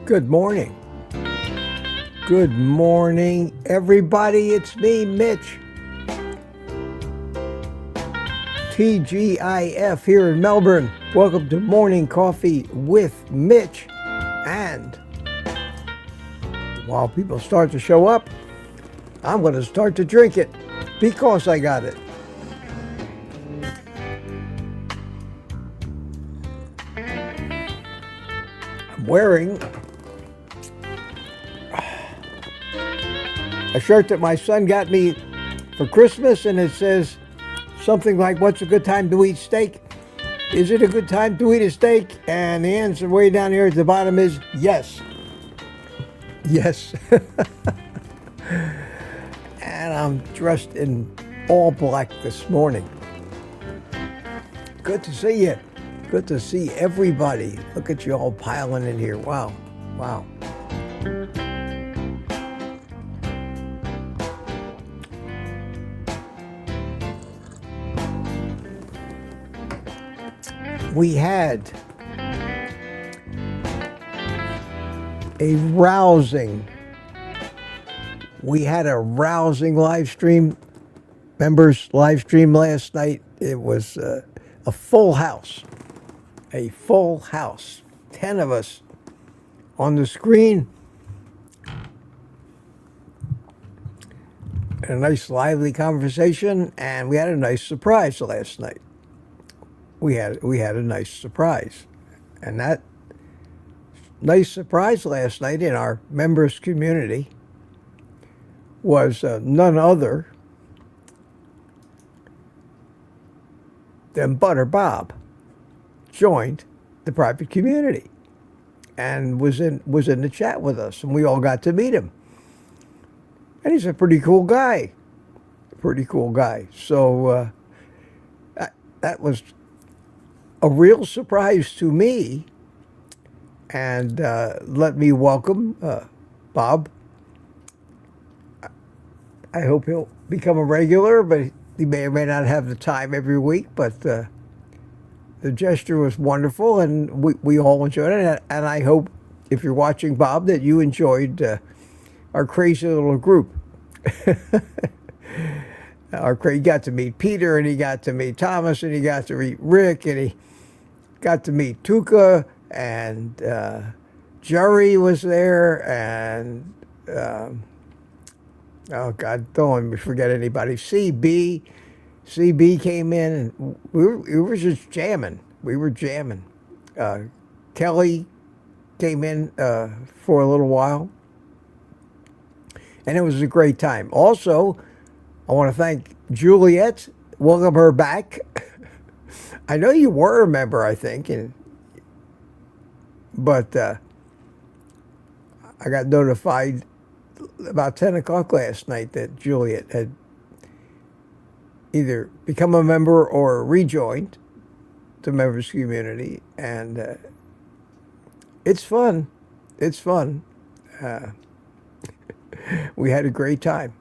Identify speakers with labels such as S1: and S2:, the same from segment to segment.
S1: Good morning. Good morning, everybody. It's me, Mitch. TGIF here in Melbourne. Welcome to Morning Coffee with Mitch. And while people start to show up, I'm going to start to drink it because I got it. I'm wearing a shirt that my son got me for Christmas, and it says something like, "What's a good time to eat steak? Is it a good time to eat a steak?" And the answer way down here at the bottom is yes. Yes. And I'm dressed in all black this morning. Good to see you. Good to see everybody. Look at you all piling in here. Wow. Wow. We had a rousing live stream, members live stream last night. It was a full house, 10 of us on the screen. A nice lively conversation, and we had a nice surprise last night. We had a nice surprise, and that nice surprise last night in our members community was none other than Butter Bob joined the private community and was in the chat with us, and we all got to meet him. And he's a pretty cool guy. So that was a real surprise to me, and let me welcome Bob. I hope he'll become a regular, but he may or may not have the time every week, but the gesture was wonderful, and we all enjoyed it, and I hope, if you're watching, Bob, that you enjoyed our crazy little group. He got to meet Peter, and he got to meet Thomas, and he got to meet Rick, and he got to meet Tuka, and Jerry was there, and oh God, don't let me forget anybody. CB came in, and we were just jamming. We were jamming. Kelly came in for a little while, and it was a great time. Also, I want to thank Juliet. Welcome her back. I know you were a member, I think, but I got notified about 10 o'clock last night that Juliet had either become a member or rejoined the members community, and it's fun. It's fun. We had a great time.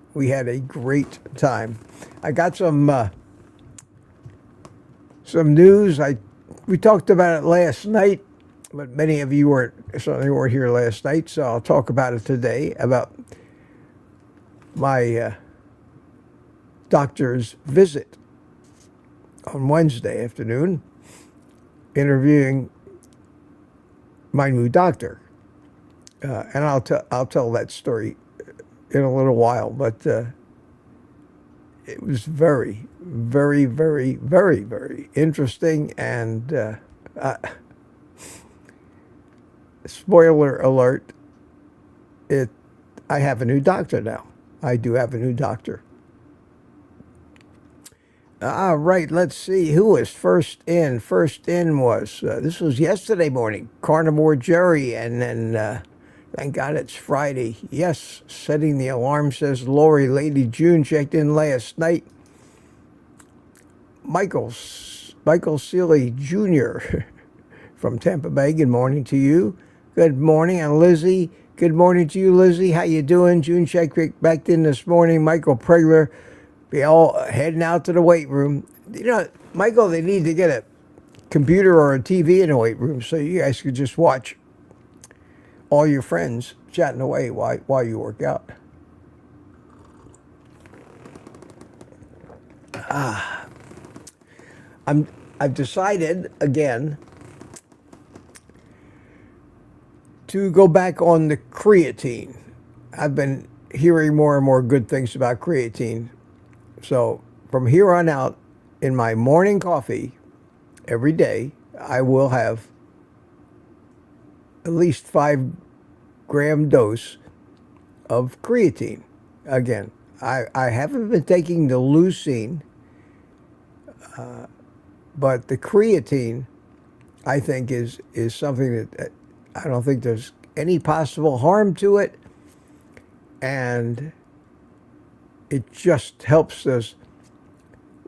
S1: I got some news. We talked about it last night, but many of you certainly weren't here last night, so I'll talk about it today, about my doctor's visit on Wednesday afternoon, interviewing my new doctor, and I'll tell that story in a little while, but it was very, very, very, very, very interesting, and spoiler alert, I have a new doctor now. I do have a new doctor. All right, let's see who was first in. First in was, this was yesterday morning, Carnivore Jerry, and then thank God it's Friday. Yes, setting the alarm, says Lori. Lady June checked in last night. Michael Seeley Jr. from Tampa Bay, good morning to you. Good morning. And Lizzie, good morning to you, Lizzie. How you doing? June checked back in this morning. Michael Pregler be all heading out to the weight room. You know, Michael, they need to get a computer or a TV in the weight room so you guys could just watch all your friends chatting away while you work out. I've decided again to go back on the creatine. I've been hearing more and more good things about creatine. So from here on out, in my morning coffee every day, I will have at least 5-gram dose of creatine. Again, I haven't been taking the leucine, but the creatine, I think, is something that I don't think there's any possible harm to it, and it just helps those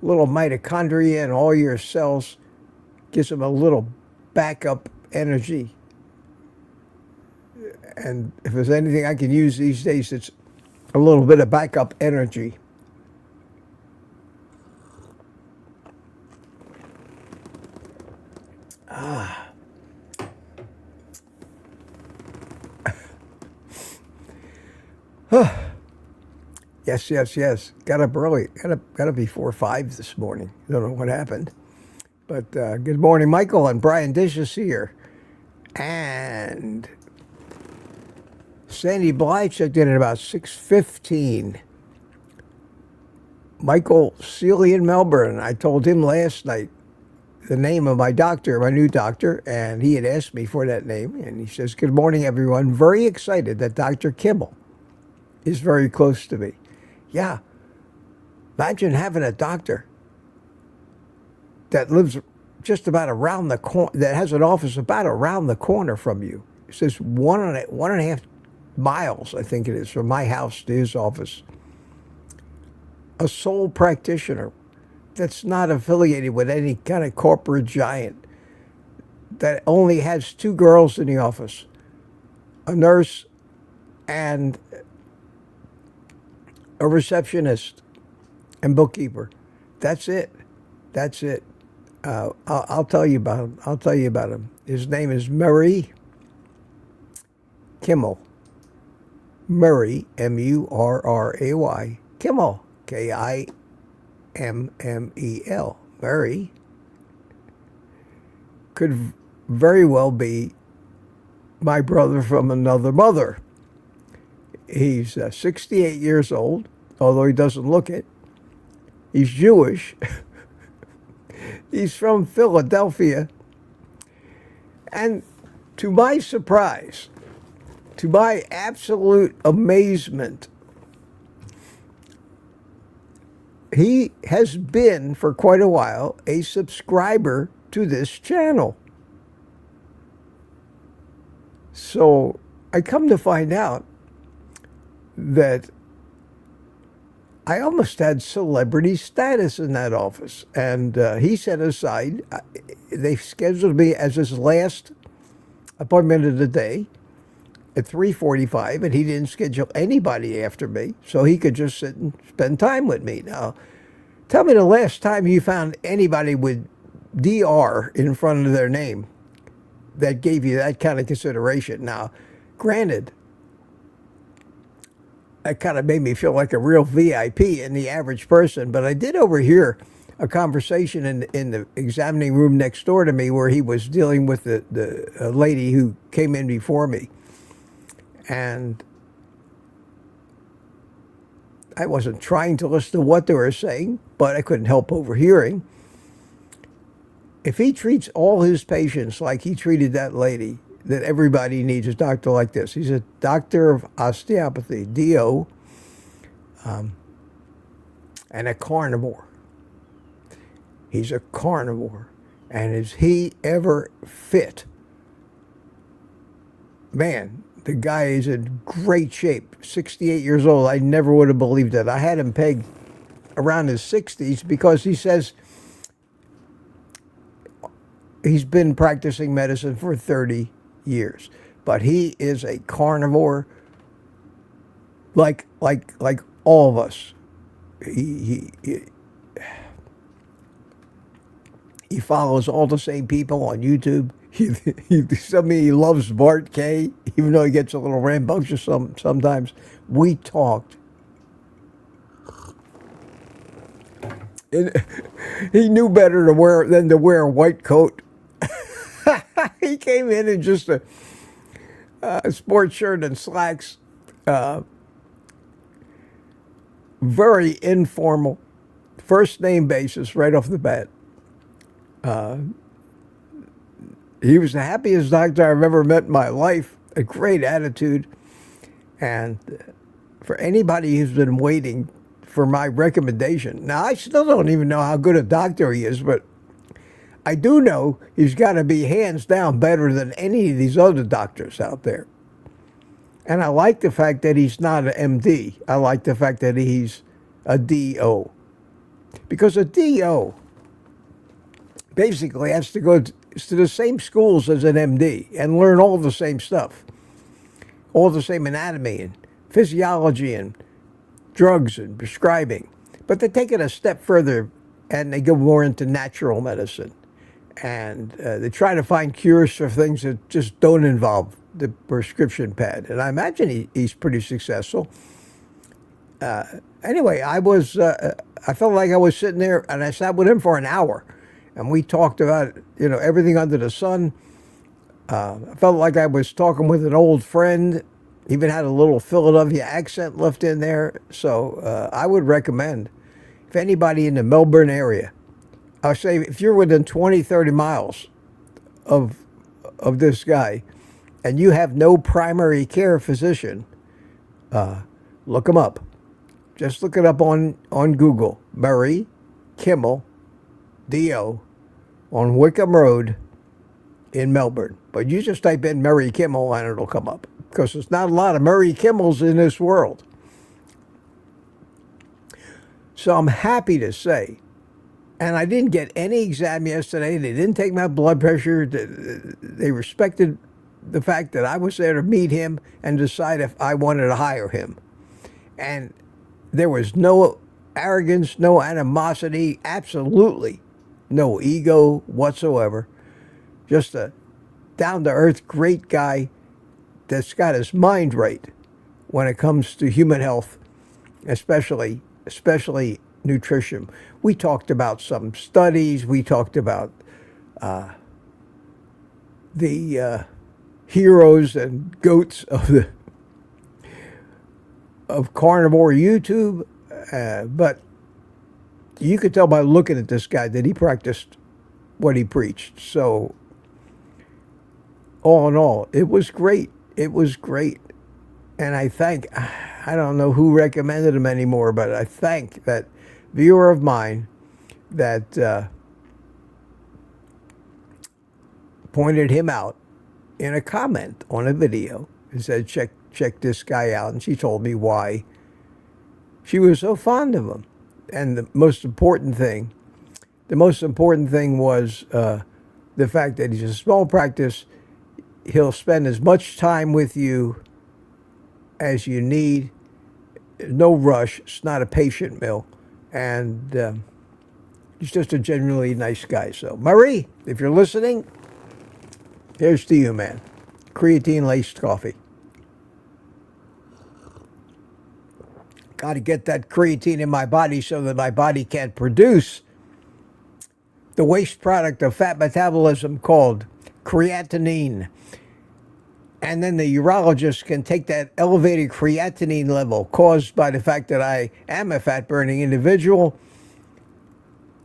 S1: little mitochondria and all your cells, gives them a little backup energy. And if there's anything I can use these days, it's a little bit of backup energy. Yes. Got up early. Got up before 5 this morning. Don't know what happened. But good morning, Michael, and Brian Dish is here. And Sandy Bly checked in at about 6:15. Michael Seeley in Melbourne. I told him last night the name of my doctor, my new doctor, and he had asked me for that name. And he says, good morning, everyone. Very excited that Dr. Kimmel is very close to me. Yeah. Imagine having a doctor that lives just about around the corner, that has an office about around the corner from you. It says 1.5 miles, I think it is, from my house to his office. A sole practitioner that's not affiliated with any kind of corporate giant, that only has 2 girls in the office, a nurse and a receptionist and bookkeeper. That's it. I'll tell you about him. His name is Murray Kimmel. Murray, Murray, Kimmel, Kimmel. Murray could very well be my brother from another mother. He's 68 years old, although he doesn't look it. He's Jewish. He's from Philadelphia. And to my surprise, to my absolute amazement, he has been for quite a while a subscriber to this channel. So I come to find out that I almost had celebrity status in that office. And he set aside, they scheduled me as his last appointment of the day at 3:45, and he didn't schedule anybody after me, so he could just sit and spend time with me. Now, tell me the last time you found anybody with DR in front of their name that gave you that kind of consideration. Now, granted, it kind of made me feel like a real VIP in the average person, but I did overhear a conversation in the examining room next door to me where he was dealing with the lady who came in before me. And I wasn't trying to listen to what they were saying, but I couldn't help overhearing. If he treats all his patients like he treated that lady, that everybody needs a doctor like this. He's a doctor of osteopathy, DO, and a carnivore. He's a carnivore. And is he ever fit? Man, the guy is in great shape. 68 years old. I never would have believed it. I had him pegged around his 60s because he says he's been practicing medicine for 30 years. But he is a carnivore like all of us. he follows all the same people on YouTube. He loves Bart K, even though he gets a little rambunctious sometimes. We talked. And he knew better than to wear a white coat. He came in just a sports shirt and slacks. Very informal. First name basis right off the bat. He was the happiest doctor I've ever met in my life. A great attitude. And for anybody who's been waiting for my recommendation, now I still don't even know how good a doctor he is, but I do know he's got to be hands down better than any of these other doctors out there. And I like the fact that he's not an MD. I like the fact that he's a DO. Because a DO basically has to go to the same schools as an MD and learn all the same stuff. All the same anatomy and physiology and drugs and prescribing. But they take it a step further and they go more into natural medicine. And they try to find cures for things that just don't involve the prescription pad. And I imagine he's pretty successful. Anyway, I felt like I was sitting there and I sat with him for an hour. And we talked about, everything under the sun. I felt like I was talking with an old friend. Even had a little Philadelphia accent left in there. So I would recommend, if anybody in the Melbourne area, I would say if you're within 20, 30 miles of this guy and you have no primary care physician, look him up. Just look it up on Google. Murray Kimmel, D.O., on Wickham Road in Melbourne. But you just type in Murray Kimmel and it'll come up. Because there's not a lot of Murray Kimmels in this world. So I'm happy to say, and I didn't get any exam yesterday. They didn't take my blood pressure. They respected the fact that I was there to meet him and decide if I wanted to hire him. And there was no arrogance, no animosity, absolutely no ego whatsoever. Just a down-to-earth great guy that's got his mind right when it comes to human health, especially nutrition. We talked about some studies. We talked about the heroes and goats of carnivore YouTube, but you could tell by looking at this guy that he practiced what he preached. So all in all, it was great. It was great. And I don't know who recommended him anymore, but I thank that viewer of mine that pointed him out in a comment on a video and said, check this guy out. And she told me why she was so fond of him. And the most important thing was the fact that he's a small practice. He'll spend as much time with you as you need. No rush. It's not a patient mill. And he's just a genuinely nice guy. So, Murray, if you're listening, here's to you, man. Creatine-laced coffee. Got to get that creatine in my body so that my body can produce the waste product of fat metabolism called creatinine. And then the urologist can take that elevated creatinine level caused by the fact that I am a fat-burning individual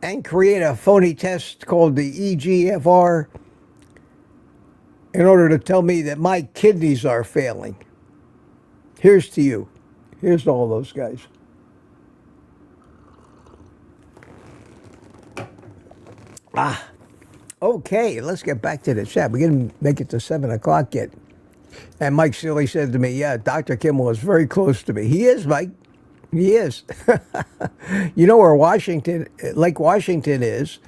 S1: and create a phony test called the EGFR in order to tell me that my kidneys are failing. Here's to you. Here's to all those guys. Okay, let's get back to the chat. We didn't make it to 7 o'clock yet. And Mike Seeley said to me, yeah, Dr. Kimmel is very close to me. He is, Mike. He is. You know where Lake Washington is,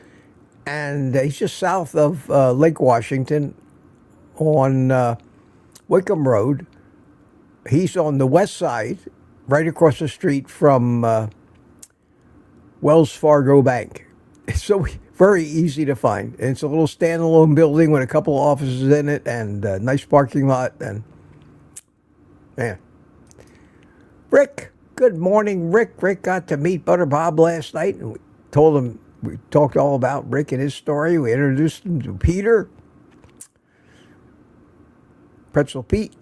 S1: and he's just south of Lake Washington on Wickham Road. He's on the west side, right across the street from Wells Fargo Bank. It's so very easy to find. And it's a little standalone building with a couple of offices in it and a nice parking lot. And man, Rick, good morning, Rick. Rick got to meet Butter Bob last night, and we talked all about Rick and his story. We introduced him to Peter, Pretzel Pete.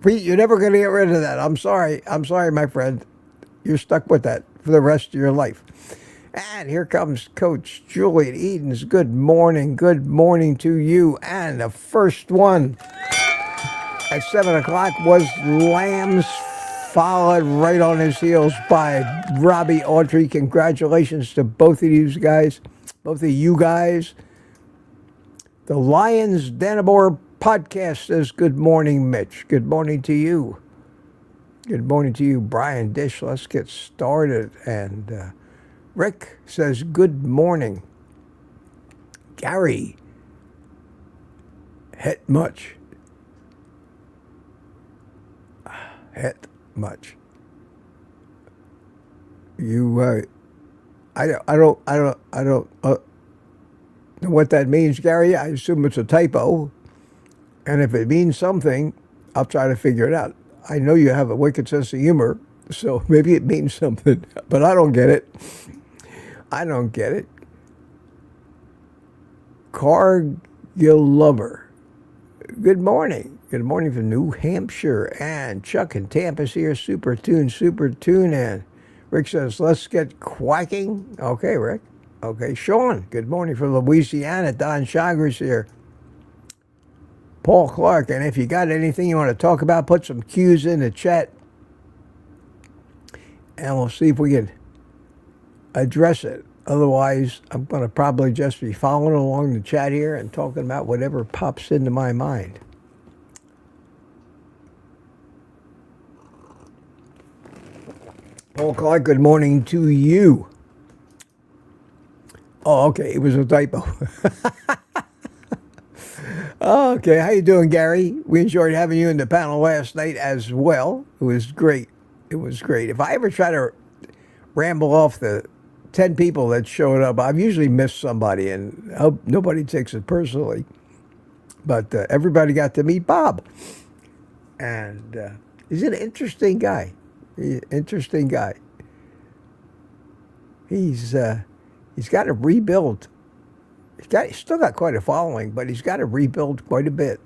S1: Pete, you're never going to get rid of that. I'm sorry, my friend. You're stuck with that for the rest of your life. And here comes Coach Julian Edens. Good morning to you. And the first one at 7 o'clock was Lambs, followed right on his heels by Robbie Autry. Congratulations to both of you guys. The Lions Danabor podcast says, good morning, Mitch. Good morning to you. Good morning to you, Brian Dish. Let's get started. And Rick says, good morning. Gary, het much. Het much. You, I don't know what that means, Gary. I assume it's a typo. And if it means something, I'll try to figure it out. I know you have a wicked sense of humor, so maybe it means something, but I don't get it. Cargill Lover. Good morning. Good morning from New Hampshire. And Chuck in Tampa's here. Super tune. And Rick says, let's get quacking. Okay, Rick. Okay, Sean. Good morning from Louisiana. Don Chagra's here. Paul Clark. And if you got anything you want to talk about, put some cues in the chat. And we'll see if we can address it. Otherwise, I'm going to probably just be following along the chat here and talking about whatever pops into my mind. Paul Clark, good morning to you. Oh, okay, it was a typo. Okay, how you doing, Gary? We enjoyed having you in the panel last night as well. It was great. If I ever try to ramble off the 10 people that showed up, I've usually missed somebody, and I hope nobody takes it personally. But everybody got to meet Bob. And he's an interesting guy. He's got to rebuild. He's still got quite a following, but he's got to rebuild quite a bit.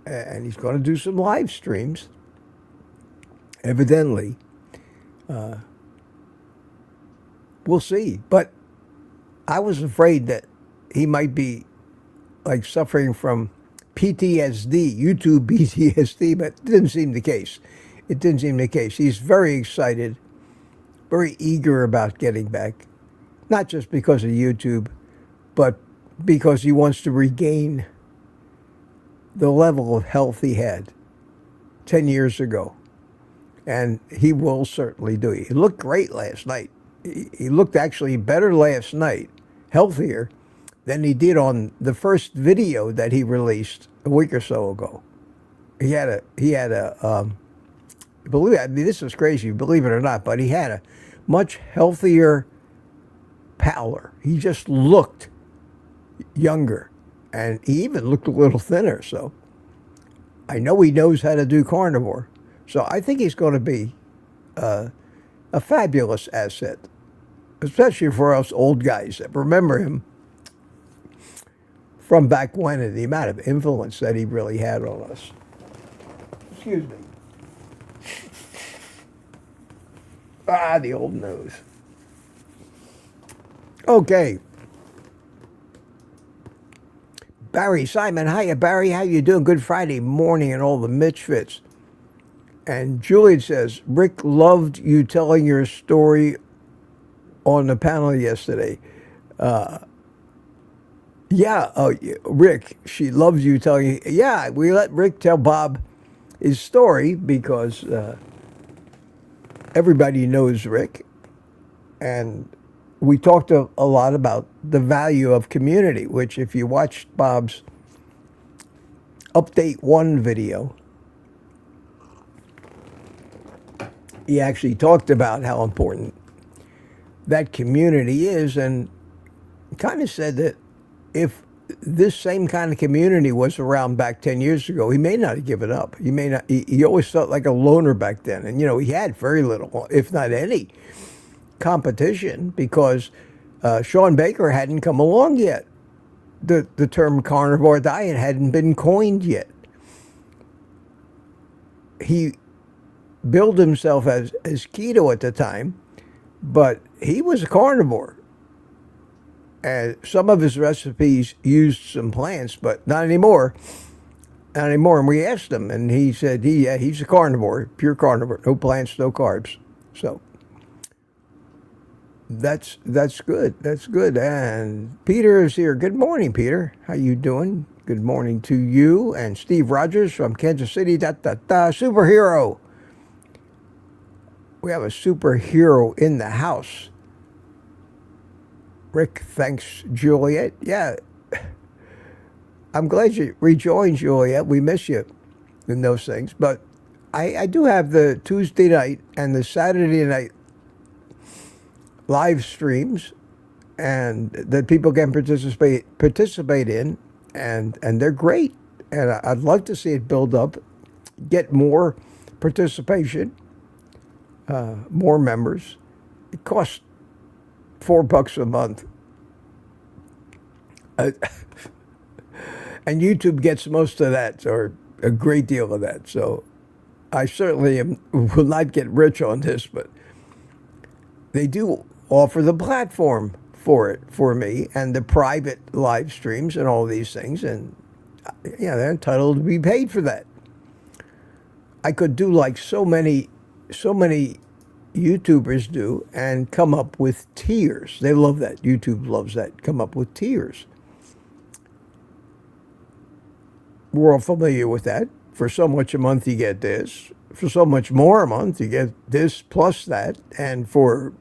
S1: And he's going to do some live streams, evidently. We'll see. But I was afraid that he might be like suffering from PTSD, YouTube PTSD, but it didn't seem the case. He's very excited, very eager about getting back, not just because of YouTube, but because he wants to regain the level of health he had 10 years ago. And he will certainly do it. He looked great last night. He looked actually better last night, healthier, than he did on the first video that he released a week or so ago. He had a this is crazy, believe it or not, but he had a much healthier pallor. He just looked younger, and he even looked a little thinner. So I know he knows how to do carnivore. So I think he's going to be a fabulous asset, especially for us old guys that remember him from back when and the amount of influence that he really had on us. Excuse me. The old nose. Okay. Barry Simon. Hiya, Barry. How you doing? Good Friday morning and all the Mitchfits. And Julian says, Rick loved you telling your story on the panel yesterday. Rick, she loves you telling you. Yeah, we let Rick tell Bob his story because everybody knows Rick. And we talked a lot about the value of community, which if you watched Bob's Update 1 video, he actually talked about how important that community is, and kind of said that if this same kind of community was around back 10 years ago, he may not have given up. He may not. He always felt like a loner back then, and he had very little, if not any, competition because Sean Baker hadn't come along yet. The term carnivore diet hadn't been coined yet. He billed himself as keto at the time, but he was a carnivore. And some of his recipes used some plants, but not anymore. Not anymore. And we asked him, and he said, he's a carnivore, pure carnivore, no plants, no carbs. So that's good. That's good. And Peter is here. Good morning, Peter. How you doing? Good morning to you. And Steve Rogers from Kansas City. Superhero. We have a superhero in the house. Rick, thanks, Juliet. Yeah, I'm glad you rejoined, Juliet. We miss you in those things. But I do have the Tuesday night and the Saturday night live streams, and that people can participate in, and they're great. And I'd love to see it build up, get more participation, more members. It costs $4 a month. And YouTube gets most of that, or a great deal of that. So I certainly will not get rich on this, but they do offer the platform for it, for me, and the private live streams and all these things. And they're entitled to be paid for that. I could do like so many YouTubers do and come up with tiers. They love that. YouTube loves that. Come up with tiers. We're all familiar with that. For so much a month, you get this. For so much more a month, you get this plus that. And for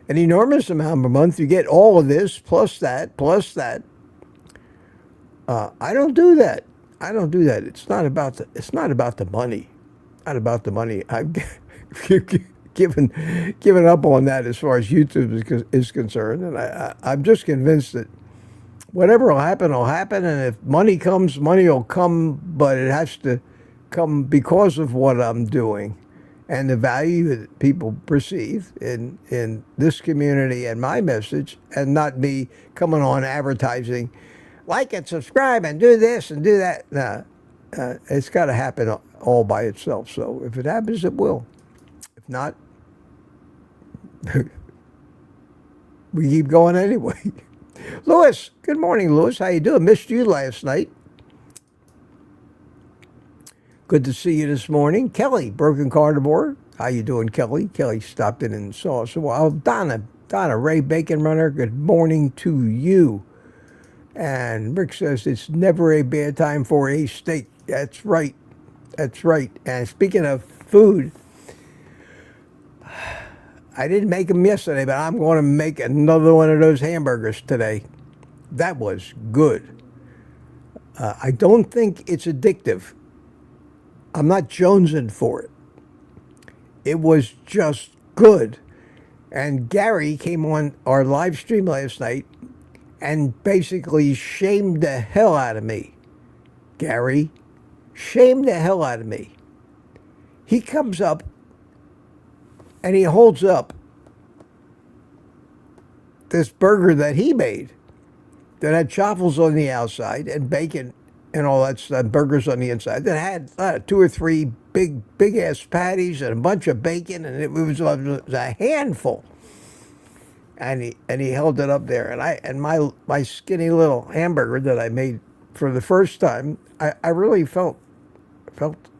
S1: an enormous amount a month, you get all of this plus that plus that. I don't do that. I don't do that. It's not about the money. Not about the money. I've given up on that as far as YouTube is concerned, and I'm just convinced that whatever will happen, and if money comes, money will come, but it has to come because of what I'm doing and the value that people perceive in this community and my message, and not me coming on advertising, like and subscribe and do this and do that. Nah, it's got to happen all by itself. So if it happens, it will. If not, we keep going anyway. Louis, good morning, Louis. How you doing? Missed you last night. Good to see you this morning. Kelly, Broken Carnivore. How you doing, Kelly? Kelly stopped in and saw us a while. Donna, Ray Bacon Runner, good morning to you. And Rick says it's never a bad time for a steak. That's right. That's right. And speaking of food, I didn't make them yesterday, but I'm going to make another one of those hamburgers today. That was good. I don't think it's addictive. I'm not jonesing for it. It was just good. And Gary came on our live stream last night and basically shamed the hell out of me. Gary shamed the hell out of me. He comes up and he holds up this burger that he made that had chaffles on the outside and bacon and all that stuff, burgers on the inside, that had 2 or 3 big ass patties and a bunch of bacon, and it was a handful. And he held it up there, and my skinny little hamburger that I made for the first time, I really felt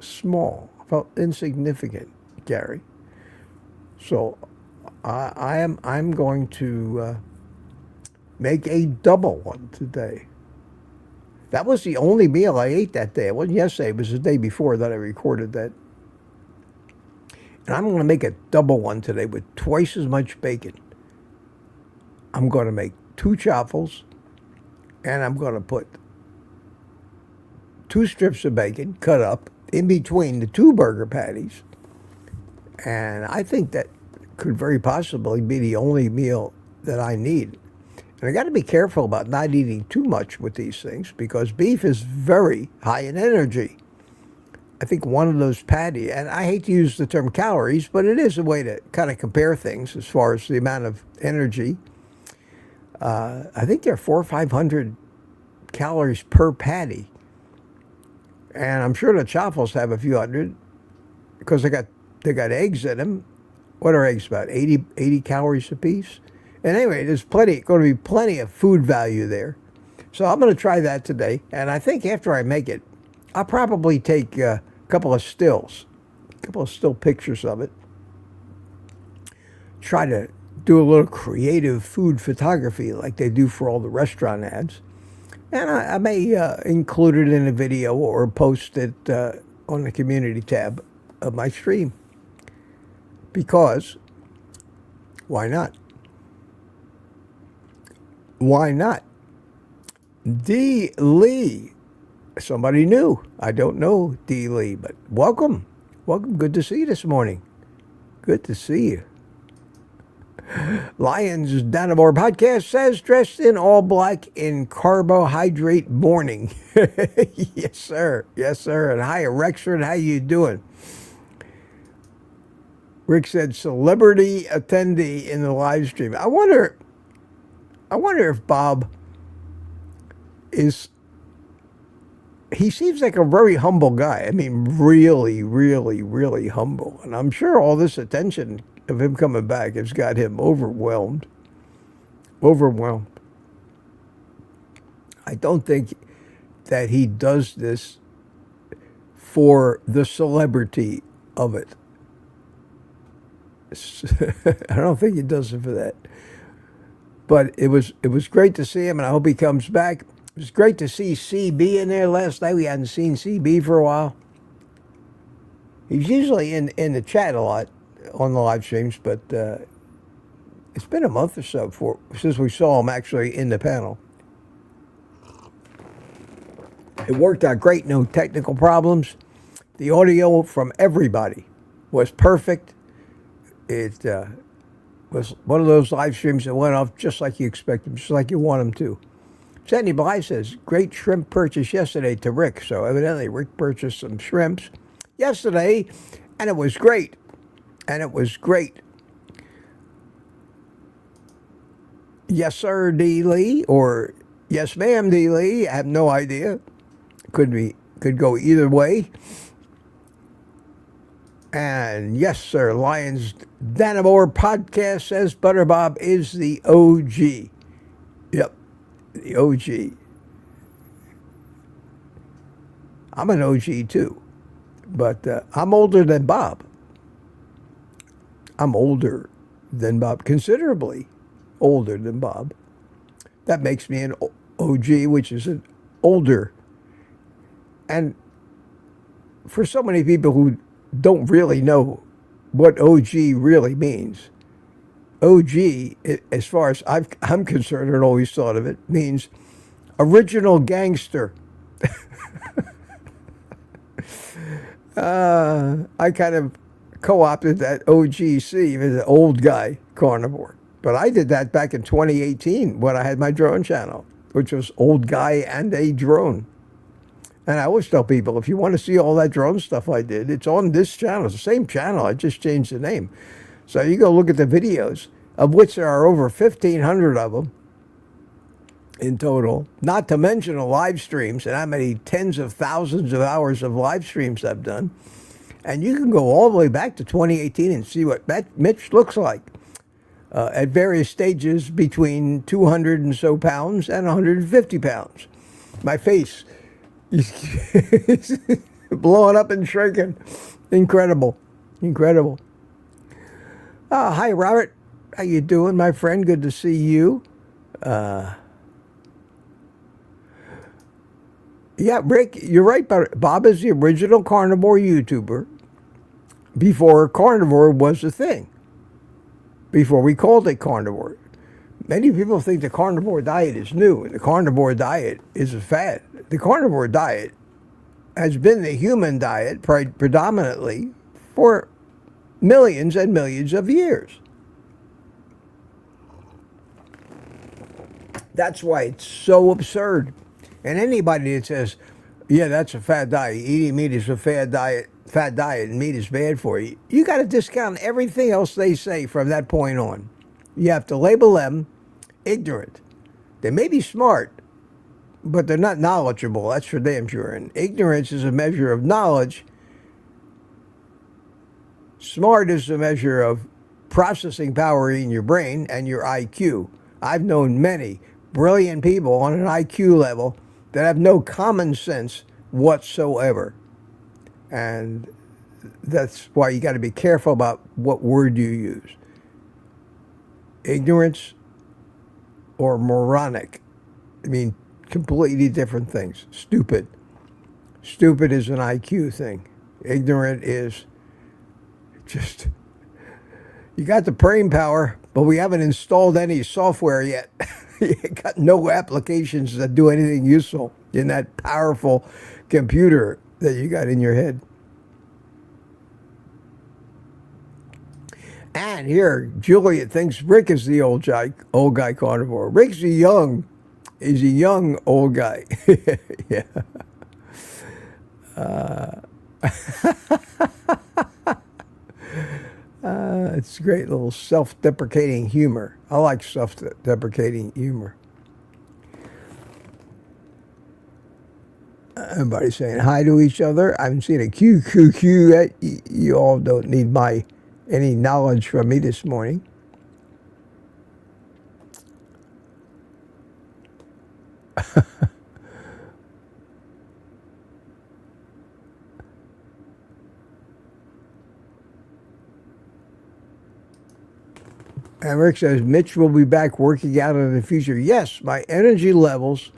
S1: small, felt insignificant, Gary. So I'm going to make a double one today. That was the only meal I ate that day. It wasn't yesterday. It was the day before that I recorded that. And I'm going to make a double one today with twice as much bacon. I'm going to make 2 chaffles, and I'm going to put 2 strips of bacon cut up in between the 2 burger patties. And I think that could very possibly be the only meal that I need. And I got to be careful about not eating too much with these things because beef is very high in energy. I think one of those patty, and I hate to use the term calories, but it is a way to kind of compare things as far as the amount of energy. I think they're 400 or 500 calories per patty. And I'm sure the chaffles have a few hundred because they got eggs in them. What are eggs about? 80 calories apiece? And anyway, there's going to be plenty of food value there. So I'm going to try that today. And I think after I make it, I'll probably take a couple of still pictures of it. Try to do a little creative food photography like they do for all the restaurant ads. And I may include it in a video or post it on the community tab of my stream. Because, why not? Why not? D. Lee. Somebody new. I don't know D. Lee, but welcome. Welcome. Good to see you this morning. Good to see you. Lions Danimore podcast says dressed in all black in carbohydrate morning. Yes, sir. Yes, sir. And hi, Rexford. How you doing? Rick said celebrity attendee in the live stream. I wonder if Bob is... He seems like a very humble guy. I mean, really, really, really humble. And I'm sure all this attention of him coming back has got him overwhelmed. Overwhelmed. I don't think that he does this for the celebrity of it. I don't think he does it for that. But it was great to see him, and I hope he comes back. It was great to see CB in there last night. We hadn't seen CB for a while. He's usually in the chat a lot on the live streams, but it's been a month or so since we saw him actually in the panel. It worked out great, no technical problems. The audio from everybody was perfect. It was one of those live streams that went off just like you expect them, just like you want them to. Sandy Bly says, great shrimp purchase yesterday to Rick. So evidently Rick purchased some shrimps yesterday, and it was great. And it was great. Yes, sir, D. Lee, or yes, ma'am, D. Lee. I have no idea. Could go either way. And yes, sir, Lions Danimore podcast says Butter Bob is the OG. Yep, the OG. I'm an OG too, but I'm older than Bob. I'm older than Bob, considerably older than Bob. That makes me an OG, which is an older. And for so many people who don't really know what OG really means, OG, as far as I'm concerned and always thought of it, means original gangster. I kind of co-opted that OGC as an old guy carnivore. But I did that back in 2018 when I had my drone channel, which was Old Guy and a Drone. And I always tell people, if you want to see all that drone stuff I did, it's on this channel. It's the same channel. I just changed the name. So you go look at the videos, of which there are over 1,500 of them in total, not to mention the live streams and how many tens of thousands of hours of live streams I've done. And you can go all the way back to 2018 and see what Mitch looks like at various stages between 200 and so pounds and 150 pounds. My face is blowing up and shrinking. Incredible. Incredible. Hi, Robert. How you doing, my friend? Good to see you. Yeah, Rick, you're right. Bob is the original carnivore YouTuber before carnivore was a thing, before we called it carnivore. Many people think the carnivore diet is new, and the carnivore diet is a fad. The carnivore diet has been the human diet predominantly for millions and millions of years. That's why it's so absurd. And anybody that says, yeah, that's a fad diet, eating meat is a fad diet, and meat is bad for you, you got to discount everything else they say from that point on. You have to label them ignorant. They may be smart, but they're not knowledgeable. That's for damn sure. And ignorance is a measure of knowledge. Smart is a measure of processing power in your brain and your IQ. I've known many brilliant people on an IQ level that have no common sense whatsoever. And that's why you got to be careful about what word you use. Ignorance or moronic. I mean, completely different things. Stupid. Stupid is an IQ thing. Ignorant is just, you got the brain power, but we haven't installed any software yet. You got no applications that do anything useful in that powerful computer that you got in your head. And here, Juliet thinks Rick is the old guy carnivore. Rick's a young old guy. Yeah. It's great little self-deprecating humor. I like self-deprecating humor. Everybody's saying hi to each other. I haven't seen a QQQ yet. You all don't need any knowledge from me this morning. And Rick says, Mitch will be back working out in the future. Yes, my energy levels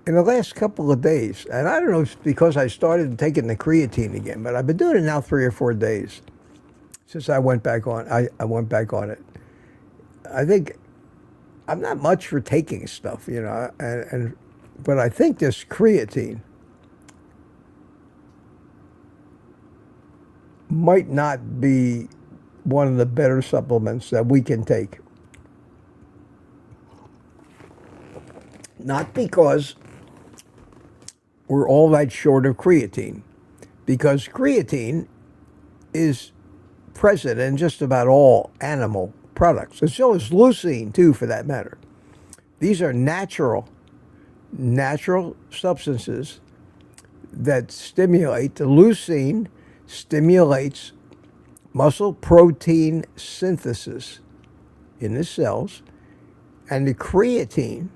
S1: in the last couple of days, and I don't know if it's because I started taking the creatine again, but I've been doing it now 3 or 4 days since I went back on. I went back on it. I think I'm not much for taking stuff, you know, but I think this creatine might not be one of the better supplements that we can take. Not because we're all that short of creatine, because creatine is present in just about all animal products. And so is leucine, too, for that matter. These are natural substances that stimulate. The leucine stimulates muscle protein synthesis in the cells, and the creatine,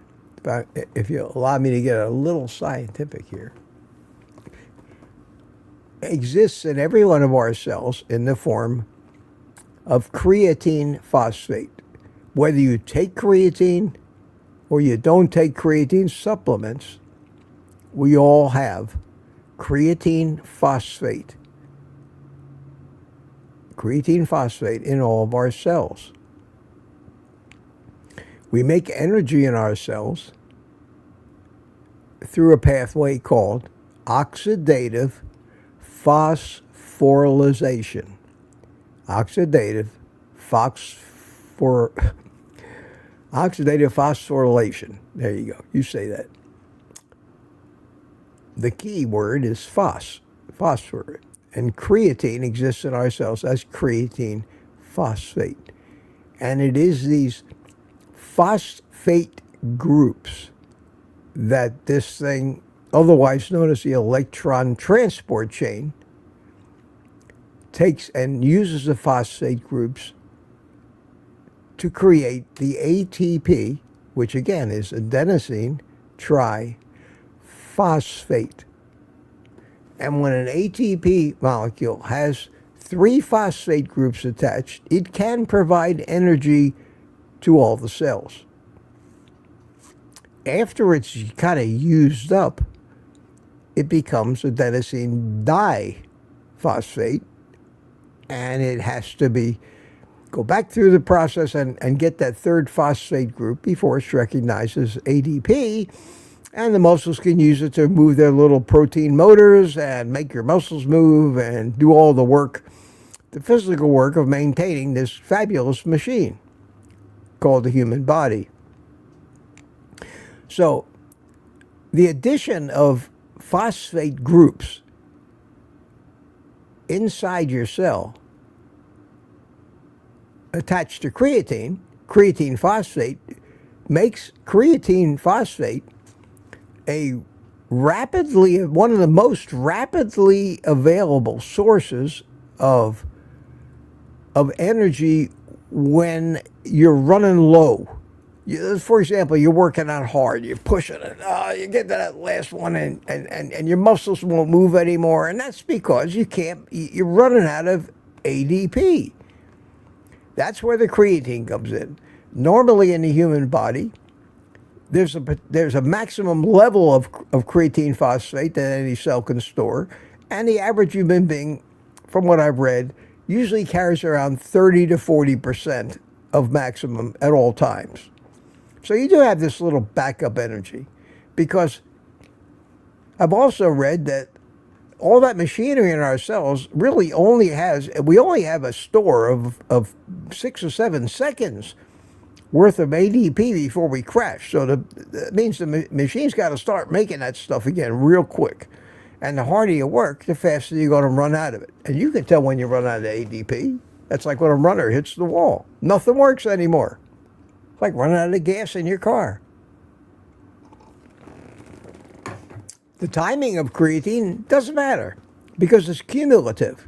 S1: if you allow me to get a little scientific here, exists in every one of our cells in the form of creatine phosphate. Whether you take creatine or you don't take creatine supplements, we all have creatine phosphate. Creatine phosphate in all of our cells. We make energy in our cells through a pathway called oxidative phosphorylation. Oxidative phosphorylation. There you go. You say that. The key word is phosphor. And creatine exists in our cells as creatine phosphate. And it is these phosphate groups that this thing, otherwise known as the electron transport chain, takes and uses the phosphate groups to create the ATP, which again is adenosine triphosphate. And when an ATP molecule has 3 phosphate groups attached, it can provide energy to all the cells. After it's kind of used up, it becomes adenosine diphosphate, and it has to go back through the process and get that 3rd phosphate group before it's recognized as ADP, And the muscles can use it to move their little protein motors and make your muscles move and do all the work, the physical work of maintaining this fabulous machine called the human body. So the addition of phosphate groups inside your cell attached to creatine phosphate, makes creatine phosphate one of the most rapidly available sources of energy when you're running low. For example, you're working out hard, you're pushing it, you get to that last one, and your muscles won't move anymore, and that's because you're running out of ADP. That's where the creatine comes in. Normally in the human body, there's a maximum level of creatine phosphate that any cell can store, and the average human being, from what I've read, usually carries around 30 to 40% of maximum at all times. So you do have this little backup energy, because I've also read that all that machinery in our cells really we only have a store of 6 or 7 seconds worth of ADP before we crash. So that means the machine's got to start making that stuff again real quick. And the harder you work, the faster you're going to run out of it. And you can tell when you run out of ADP. That's like when a runner hits the wall. Nothing works anymore. It's like running out of gas in your car. The timing of creatine doesn't matter because it's cumulative.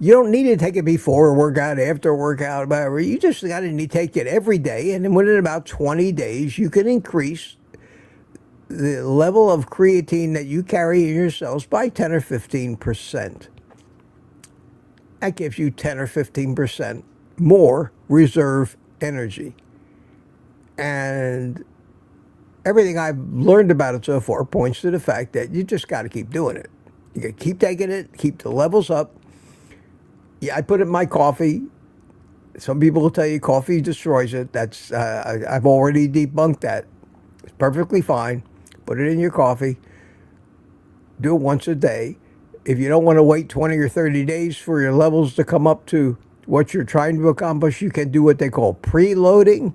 S1: You don't need to take it before a workout, after a workout, whatever. You just got to take it every day, and then within about 20 days, you can increase the level of creatine that you carry in your cells by 10 or 15%. That gives you 10 or 15% more reserve energy. And everything I've learned about it so far points to the fact that you just got to keep doing it. You got to keep taking it, keep the levels up. Yeah, I put it in my coffee. Some people will tell you coffee destroys it. I've already debunked that. It's perfectly fine. Put it in your coffee. Do it once a day. If you don't want to wait 20 or 30 days for your levels to come up to what you're trying to accomplish, you can do what they call preloading,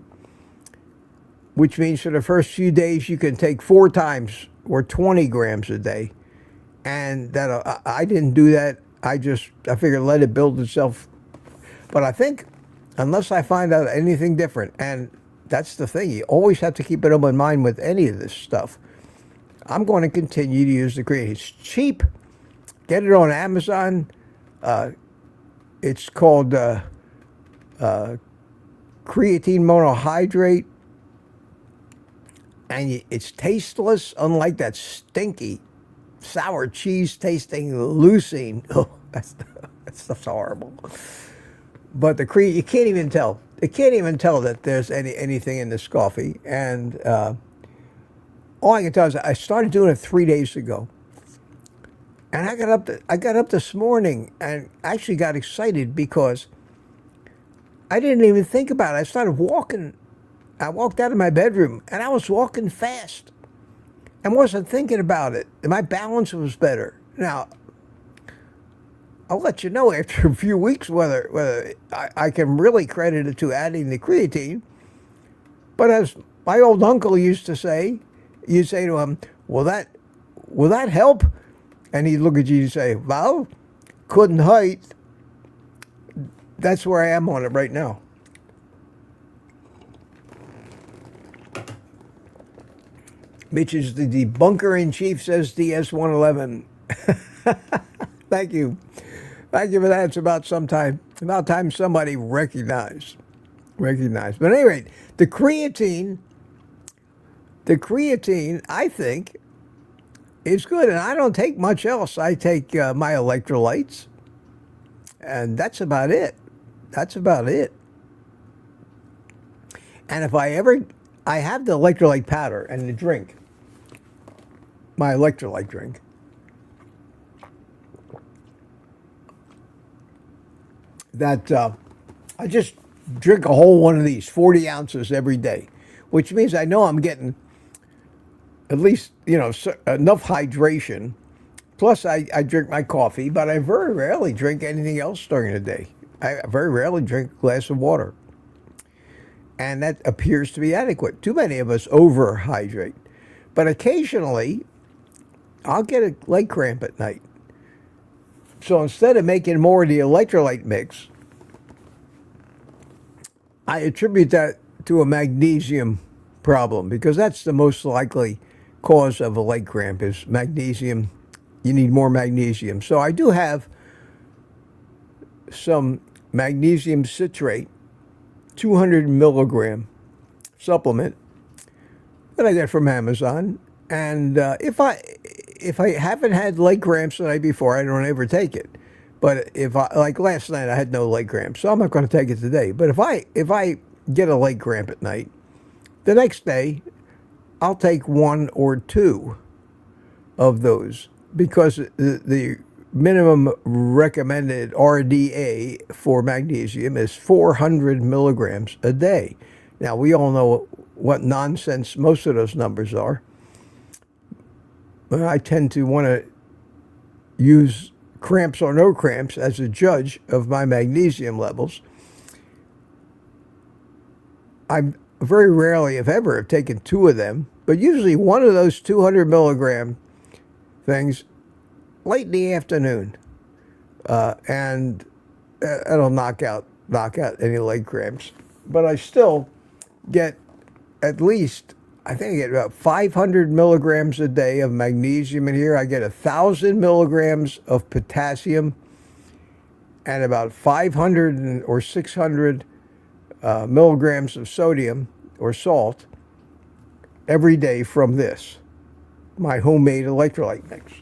S1: which means for the first few days you can take 4 times or 20 grams a day. And that I didn't do that. I figured let it build itself. But I think unless I find out anything different, and that's the thing, you always have to keep it in mind with any of this stuff. I'm going to continue to use the creatine. It's cheap. Get it on Amazon. It's called creatine monohydrate. And it's tasteless, unlike that stinky, sour cheese tasting leucine. Oh, that stuff's horrible. But the creatine, you can't even tell. You can't even tell that there's anything in this coffee. And all I can tell is I started doing it 3 days ago. And I got up this morning and actually got excited because I didn't even think about it. I started walking. I walked out of my bedroom and I was walking fast and wasn't thinking about it. And my balance was better. Now, I'll let you know after a few weeks whether I can really credit it to adding the creatine. But as my old uncle used to say, you'd say to him, will that help? And he'd look at you and say, well, couldn't hurt. That's where I am on it right now. Mitch is the debunker-in-chief, says DS111. Thank you. Thank you for that. It's about time somebody recognized. But at any rate, the creatine, I think, is good. And I don't take much else. I take my electrolytes. And that's about it. And if I have the electrolyte powder and the drink, my electrolyte drink. That I just drink a whole one of these, 40 ounces every day, which means I know I'm getting at least, enough hydration. Plus, I drink my coffee, but I very rarely drink anything else during the day. I very rarely drink a glass of water. And that appears to be adequate. Too many of us overhydrate. But occasionally, I'll get a leg cramp at night. So instead of making more of the electrolyte mix, I attribute that to a magnesium problem, because that's the most likely cause of a leg cramp is magnesium. You need more magnesium. So I do have some magnesium citrate, 200 milligram supplement that I get from Amazon. And if I haven't had leg cramps the night before, I don't ever take it. But like last night, I had no leg cramps, so I'm not going to take it today. But if I get a leg cramp at night, the next day, I'll take 1 or 2 of those, because the minimum recommended RDA for magnesium is 400 milligrams a day. Now, we all know what nonsense most of those numbers are. But I tend to want to use cramps or no cramps as a judge of my magnesium levels. I very rarely, if ever, have taken 2 of them, but usually one of those 200 milligram things late in the afternoon, and it'll knock out any leg cramps. But I still get at least, I think I get about 500 milligrams a day of magnesium in here. I get 1,000 milligrams of potassium and about 500 or 600 milligrams of sodium or salt every day from this, my homemade electrolyte mix.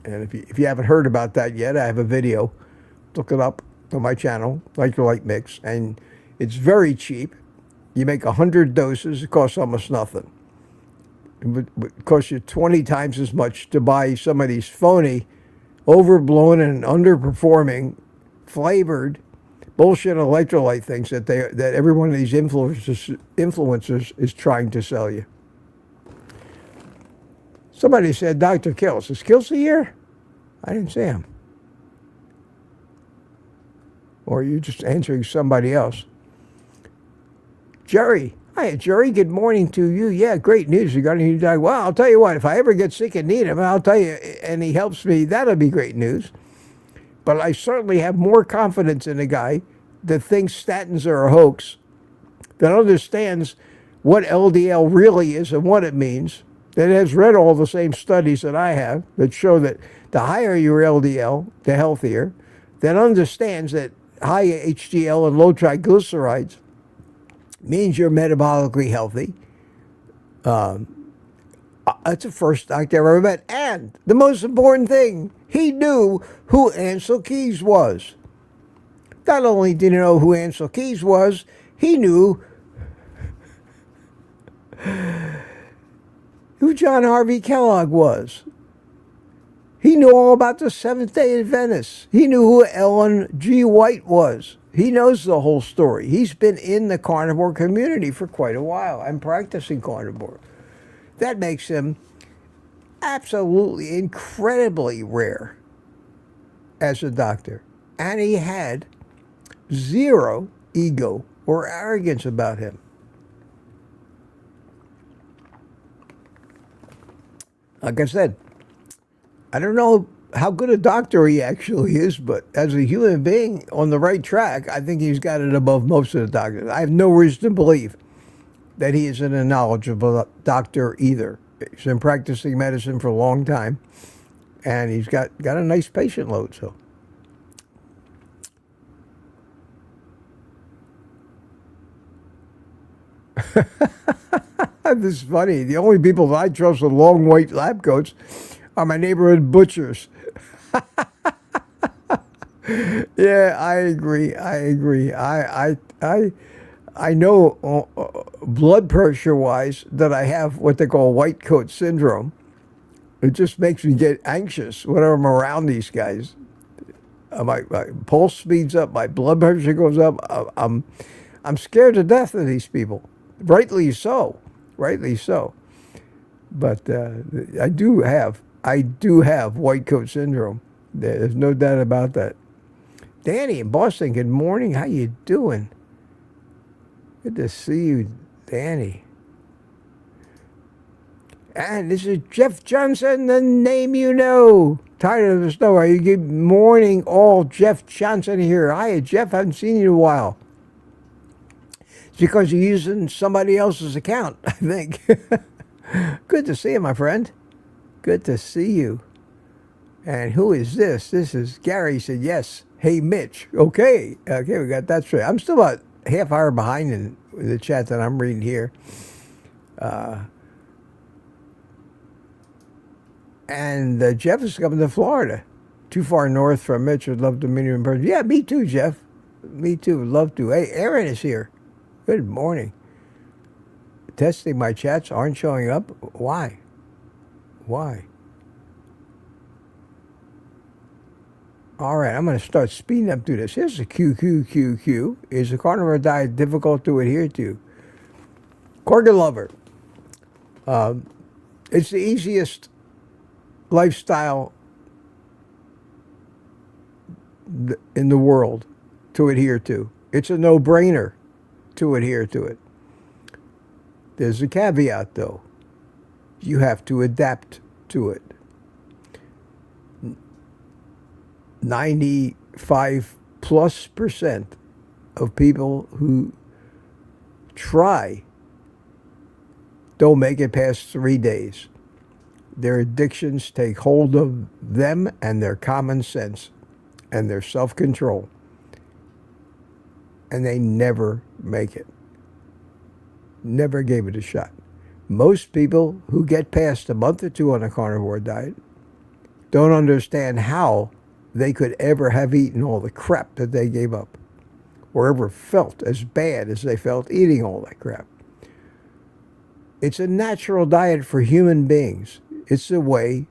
S1: And if you haven't heard about that yet, I have a video. Look it up on my channel, electrolyte mix, and it's very cheap. You make 100 doses, it costs almost nothing. It would cost you 20 times as much to buy some of these phony, overblown and underperforming, flavored, bullshit electrolyte things that every one of these influencers is trying to sell you. Somebody said, Dr. Kills. Is Kelsey here? I didn't see him. Or you're just answering somebody else. Jerry. Hi, Jerry. Good morning to you. Yeah, great news. You got any dog? Well, I'll tell you what. If I ever get sick and need him, I'll tell you, and he helps me, that'll be great news. But I certainly have more confidence in a guy that thinks statins are a hoax, that understands what LDL really is and what it means, that has read all the same studies that I have that show that the higher your LDL, the healthier, that understands that high HDL and low triglycerides means you're metabolically healthy. That's the first doctor I ever met. And the most important thing, he knew who Ansel Keys was. Not only did he know who Ansel Keys was, he knew who John Harvey Kellogg was. He knew all about the Seventh-day Adventists. He knew who Ellen G. White was. He knows the whole story. He's been in the carnivore community for quite a while and practicing carnivore. That makes him absolutely incredibly rare as a doctor. And he had zero ego or arrogance about him. Like I said, I don't know how good a doctor he actually is, but as a human being on the right track, I think he's got it above most of the doctors. I have no reason to believe that he isn't a knowledgeable doctor either. He's been practicing medicine for a long time, and he's got a nice patient load. So, this is funny. The only people that I trust with long white lab coats are my neighborhood butchers. Yeah, I agree. I know blood pressure-wise that I have what they call white coat syndrome. It just makes me get anxious whenever I'm around these guys. My pulse speeds up, my blood pressure goes up. I'm scared to death of these people. Rightly so. Rightly so. But I do have white coat syndrome. There's no doubt about that. Danny in Boston, good morning. How you doing? Good to see you, Danny. And this is Jeff Johnson, the name you know. Tired of the snow. Are you good morning, all? Jeff Johnson here. Hiya, Jeff. Haven't seen you in a while. It's because you're using somebody else's account, I think. Good to see you, my friend. Good to see you. And who is this? This is Gary. He said, yes. Hey, Mitch. Okay, we got that straight. I'm still about half hour behind in the chat that I'm reading here. And Jeff is coming to Florida. Too far north from Mitch. Would love to meet him in person. Yeah, me too, Jeff. Me too. Would love to. Hey, Aaron is here. Good morning. Testing my chats aren't showing up. Why? All right, I'm going to start speeding up through this. Here's the QQQQ. Is the carnivore diet difficult to adhere to? Corgan lover. It's the easiest lifestyle in the world to adhere to. It's a no-brainer to adhere to it. There's a caveat, though. You have to adapt to it. 95+% of people who try don't make it past 3 days. Their addictions take hold of them and their common sense and their self-control. And they never make it. Never gave it a shot. Most people who get past a month or two on a carnivore diet don't understand how they could ever have eaten all the crap that they gave up, or ever felt as bad as they felt eating all that crap. It's a natural diet for human beings. It's the way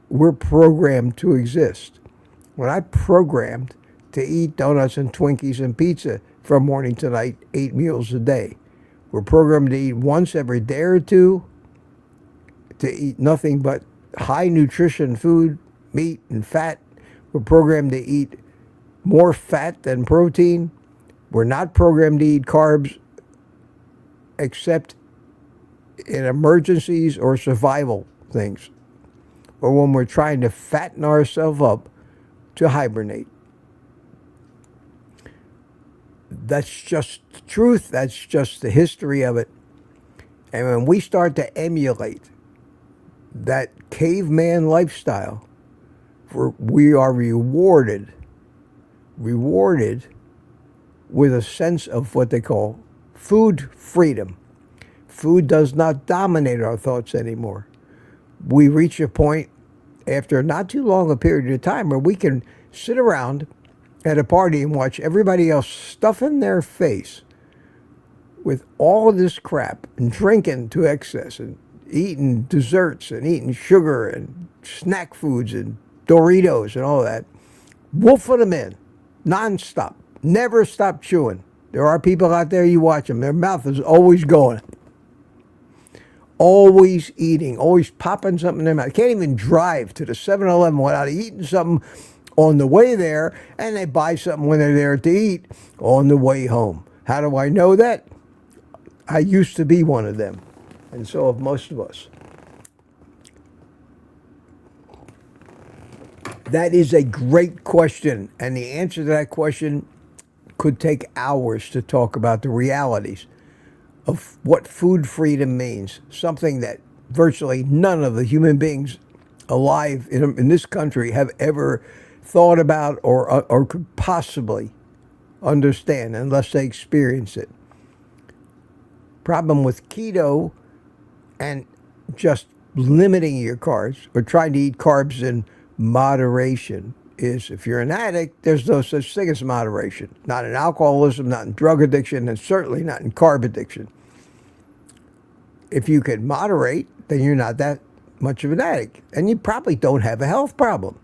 S1: we're programmed to exist. When I programmed to eat donuts and Twinkies and pizza from morning to night, 8 meals a day. We're programmed to eat once every day or two, to eat nothing but high nutrition food, meat and fat. We're programmed to eat more fat than protein. We're not programmed to eat carbs except in emergencies or survival things, or when we're trying to fatten ourselves up to hibernate. That's just the truth. That's just the history of it. And when we start to emulate that caveman lifestyle, we are rewarded with a sense of what they call food freedom. Food does not dominate our thoughts anymore. We reach a point after not too long a period of time where we can sit around at a party and watch everybody else stuffing their face with all of this crap and drinking to excess and eating desserts and eating sugar and snack foods and Doritos and all that. Wolfing them in nonstop. Never stop chewing. There are people out there, you watch them, their mouth is always going. Always eating, always popping something in their mouth. Can't even drive to the 7-Eleven without eating something on the way there, and they buy something when they're there to eat on the way home. How do I know that? I used to be one of them, and so have most of us. That is a great question, and the answer to that question could take hours to talk about the realities of what food freedom means, something that virtually none of the human beings alive in this country have ever thought about or could possibly understand unless they experience it. Problem with keto and just limiting your carbs or trying to eat carbs in moderation is, if you're an addict, there's no such thing as moderation. Not in alcoholism, not in drug addiction, and certainly not in carb addiction. If you can moderate, then you're not that much of an addict. And you probably don't have a health problem.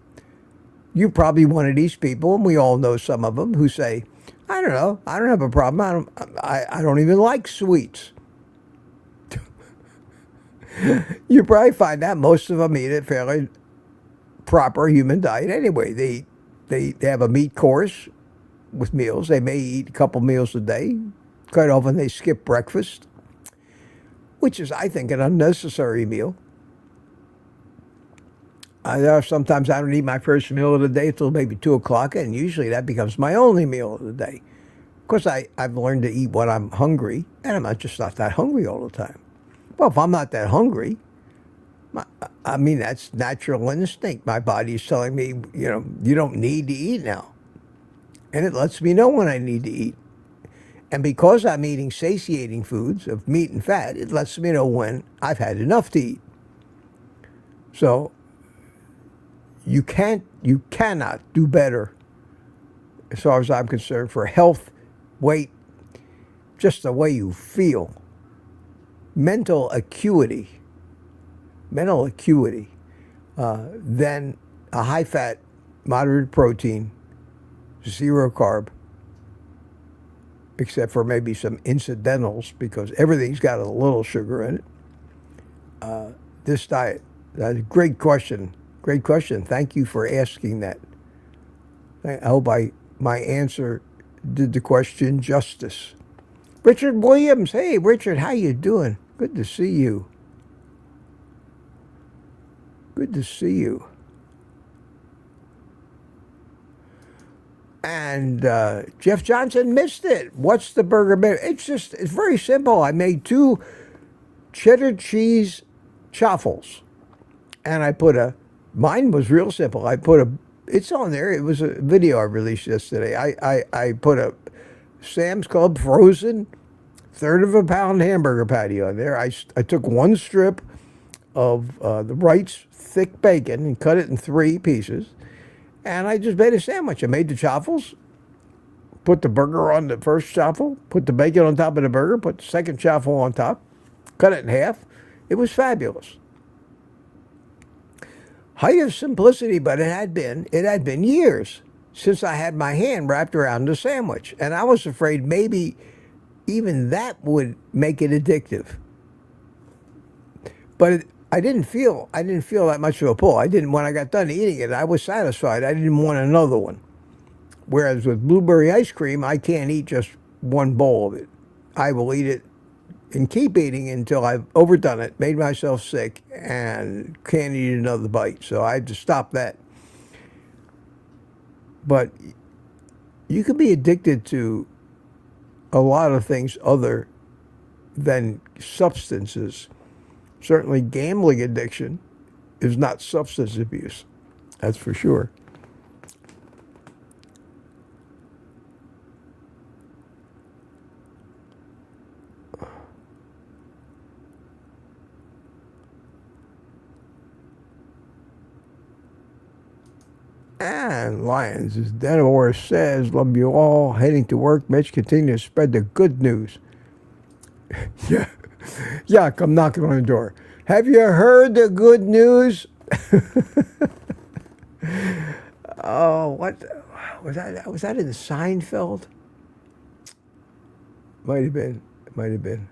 S1: You're probably one of these people, and we all know some of them, who say, I don't know, I don't have a problem. I don't even like sweets. You probably find that most of them eat a fairly proper human diet anyway. They have a meat course with meals. They may eat a couple meals a day. Quite often they skip breakfast, which is, I think, an unnecessary meal. Sometimes I don't eat my first meal of the day until maybe 2 o'clock, and usually that becomes my only meal of the day. Of course, I've learned to eat when I'm hungry, and I'm just not that hungry all the time. Well, if I'm not that hungry, I mean, that's natural instinct. My body's telling me, you don't need to eat now. And it lets me know when I need to eat. And because I'm eating satiating foods of meat and fat, it lets me know when I've had enough to eat. So you cannot do better, as far as I'm concerned, for health, weight, just the way you feel, mental acuity, than a high-fat, moderate protein, zero carb, except for maybe some incidentals, because everything's got a little sugar in it. This diet, that's a great question. Great question. Thank you for asking that. I hope my answer did the question justice. Richard Williams. Hey, Richard, how you doing? Good to see you. Good to see you. And Jeff Johnson missed it. What's the burger? It's very simple. I made 2 cheddar cheese chaffles. And mine was real simple. It's on there. It was a video I released yesterday. I put a Sam's Club frozen 1/3 of a pound hamburger patty on there. I took 1 strip of the Wright's thick bacon and cut it in 3 pieces. And I just made a sandwich. I made the chaffles, put the burger on the first chaffle, put the bacon on top of the burger, put the second chaffle on top, cut it in half. It was fabulous. Height of simplicity, but it had been years since I had my hand wrapped around the sandwich. And I was afraid maybe even that would make it addictive. But I didn't feel that much of a pull. When I got done eating it, I was satisfied. I didn't want another one. Whereas with blueberry ice cream, I can't eat just 1 bowl of it. I will eat it and keep eating until I've overdone it, made myself sick, and can't eat another bite. So I had to stop that. But you can be addicted to a lot of things other than substances. Certainly gambling addiction is not substance abuse. That's for sure. And Lions, as Denver says, love you all. Heading to work. Mitch, continue to spread the good news. Yeah. Yeah, come knocking on the door. Have you heard the good news? Oh, what was that? Was that in Seinfeld? Might have been.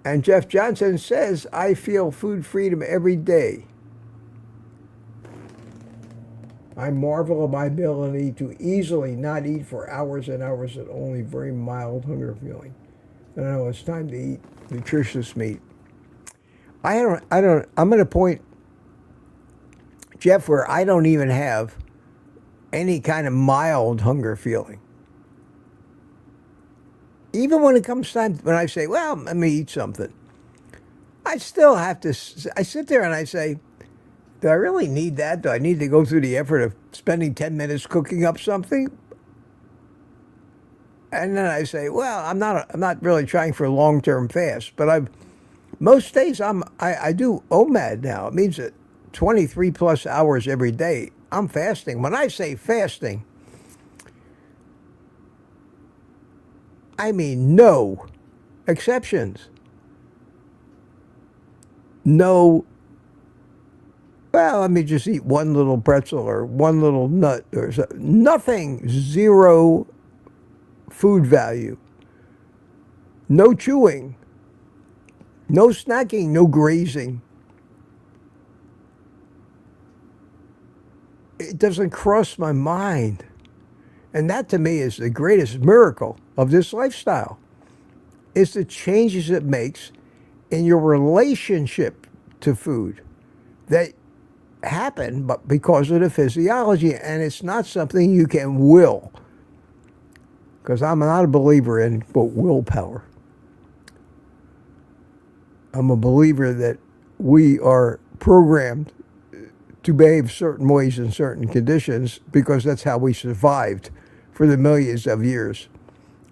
S1: And Jeff Johnson says, I feel food freedom every day. I marvel at my ability to easily not eat for hours and hours at only very mild hunger feeling. I know it's time to eat nutritious meat. I'm at a point, Jeff, where I don't even have any kind of mild hunger feeling. Even when it comes time, when I say, well, let me eat something, I still have to, I sit there and I say, do I really need that? Do I need to go through the effort of spending 10 minutes cooking up something? And then I say, well, I'm not really trying for a long-term fast, but most days I do OMAD now. It means that 23 plus hours every day I'm fasting. When I say fasting, I mean no exceptions. No, well, let me just eat one little pretzel or one little nut or something. Nothing, zero food value. No chewing. No snacking, no grazing. It doesn't cross my mind. And that to me is the greatest miracle of this lifestyle, is the changes it makes in your relationship to food that happen but because of the physiology, and it's not something you can will. Because I'm not a believer in, quote, willpower. I'm a believer that we are programmed to behave certain ways in certain conditions because that's how we survived for the millions of years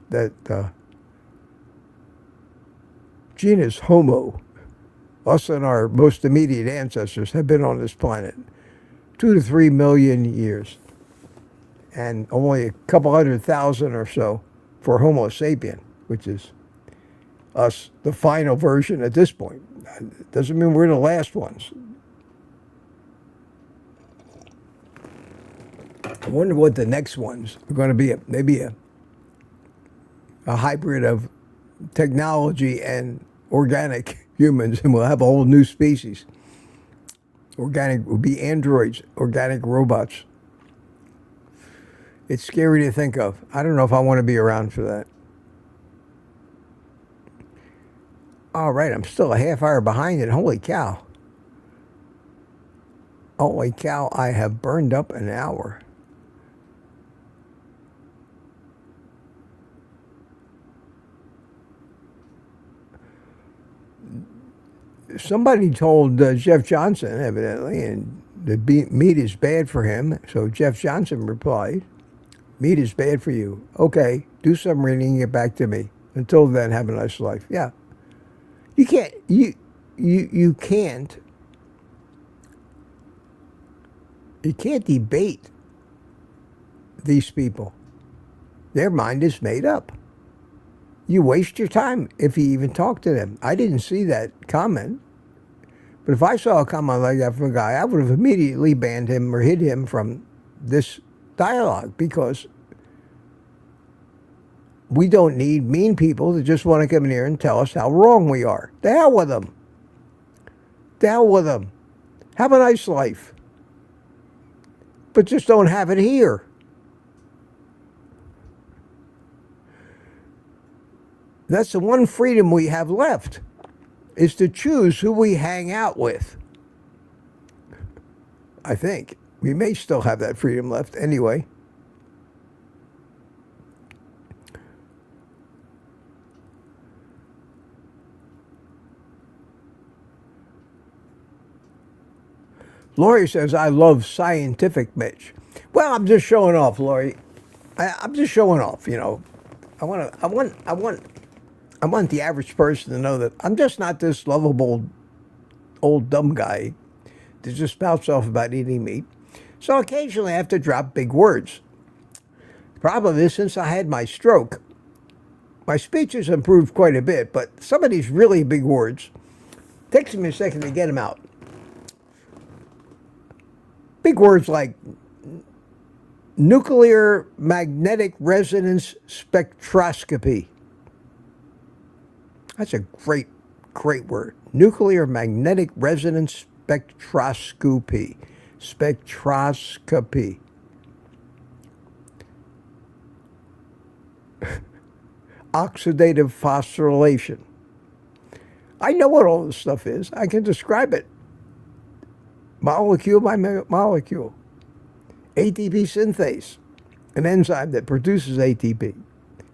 S1: that genus Homo, us and our most immediate ancestors, have been on this planet. 2 to 3 million years. And only a couple 100,000 or so for Homo sapien, which is us, the final version at this point. It doesn't mean we're the last ones. I wonder what the next ones are going to be. Maybe a hybrid of technology and organic humans, and we'll have a whole new species. Organic will be androids, organic robots. It's scary to think of. I don't know if I want to be around for that. All right, I'm still a half hour behind it. Holy cow. Holy cow, I have burned up an hour. Somebody told Jeff Johnson, evidently, and the meat is bad for him. So Jeff Johnson replied, meat is bad for you. Okay, do some reading and get back to me. Until then, have a nice life. Yeah. You can't, you can't debate these people. Their mind is made up. You waste your time if you even talk to them. I didn't see that comment. But if I saw a comment like that from a guy, I would have immediately banned him or hid him from this dialogue, because we don't need mean people that just want to come in here and tell us how wrong we are. The hell with them. The hell with them. Have a nice life. But just don't have it here. That's the one freedom we have left, is to choose who we hang out with. I think. We may still have that freedom left anyway. Lori says, I love scientific Mitch. Well, I'm just showing off, Lori. I'm just showing off, you know. I want the average person to know that I'm just not this lovable old dumb guy that just spouts off about eating meat. So occasionally I have to drop big words. The problem is, since I had my stroke, my speech has improved quite a bit, but some of these really big words, it takes me a second to get them out. Big words like nuclear magnetic resonance spectroscopy. That's a great, great word. Nuclear magnetic resonance spectroscopy. Spectroscopy. Oxidative phosphorylation. I know what all this stuff is. I can describe it. Molecule by molecule. ATP synthase, an enzyme that produces ATP,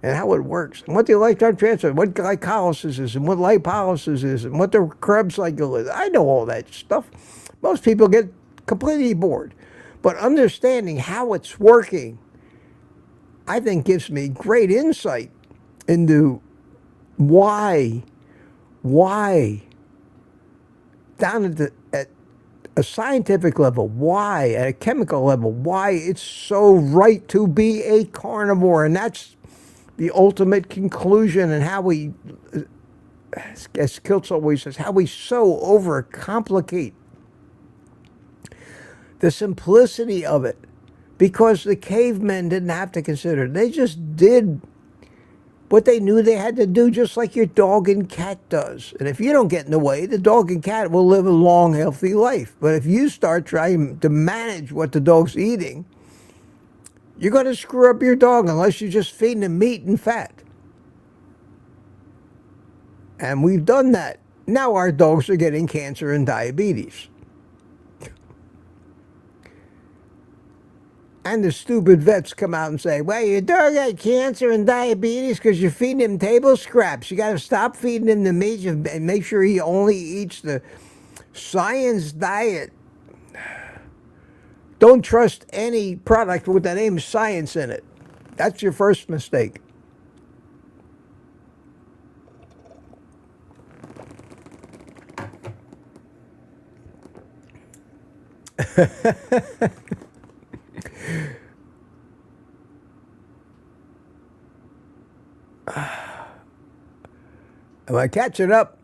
S1: and how it works, and what the electron transfer, what glycolysis is, and what lipolysis is, and what the Krebs cycle is. I know all that stuff. Most people get completely bored. But understanding how it's working, I think, gives me great insight into why down at a scientific level, why at a chemical level, why it's so right to be a carnivore. And that's the ultimate conclusion, and how we, as Kiltz always says, how we so overcomplicate the simplicity of it, because the cavemen didn't have to consider it. They just did what they knew they had to do, just like your dog and cat does. And if you don't get in the way, the dog and cat will live a long, healthy life. But if you start trying to manage what the dog's eating, you're going to screw up your dog unless you're just feeding him meat and fat. And we've done that. Now our dogs are getting cancer and diabetes. And the stupid vets come out and say, well, your dog got cancer and diabetes because you're feeding him table scraps. You got to stop feeding him the meat and make sure he only eats the science diet. Don't trust any product with the name science in it. That's your first mistake. Am I catching up?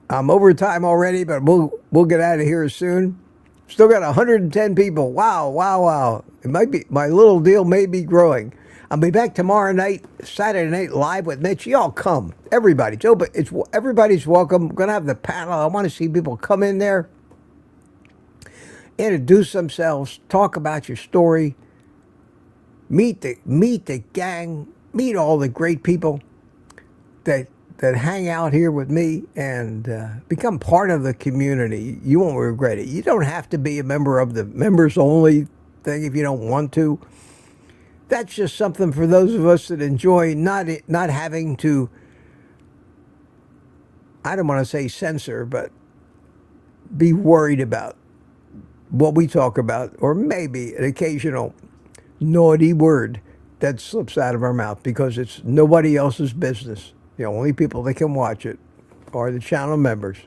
S1: I'm over time already, but we'll get out of here soon. Still got 110 people. Wow, wow, wow. It might be, my little deal may be growing. I'll be back tomorrow night, Saturday Night Live with Mitch. Y'all come. Everybody. Everybody's welcome. I'm going to have the panel. I want to see people come in there, introduce themselves, talk about your story, meet the gang, meet all the great people that hang out here with me, and become part of the community. You won't regret it. You don't have to be a member of the members only thing if you don't want to. That's just something for those of us that enjoy not having to, I don't want to say censor, but be worried about what we talk about, or maybe an occasional naughty word that slips out of our mouth, because it's nobody else's business. The only people that can watch it are the channel members.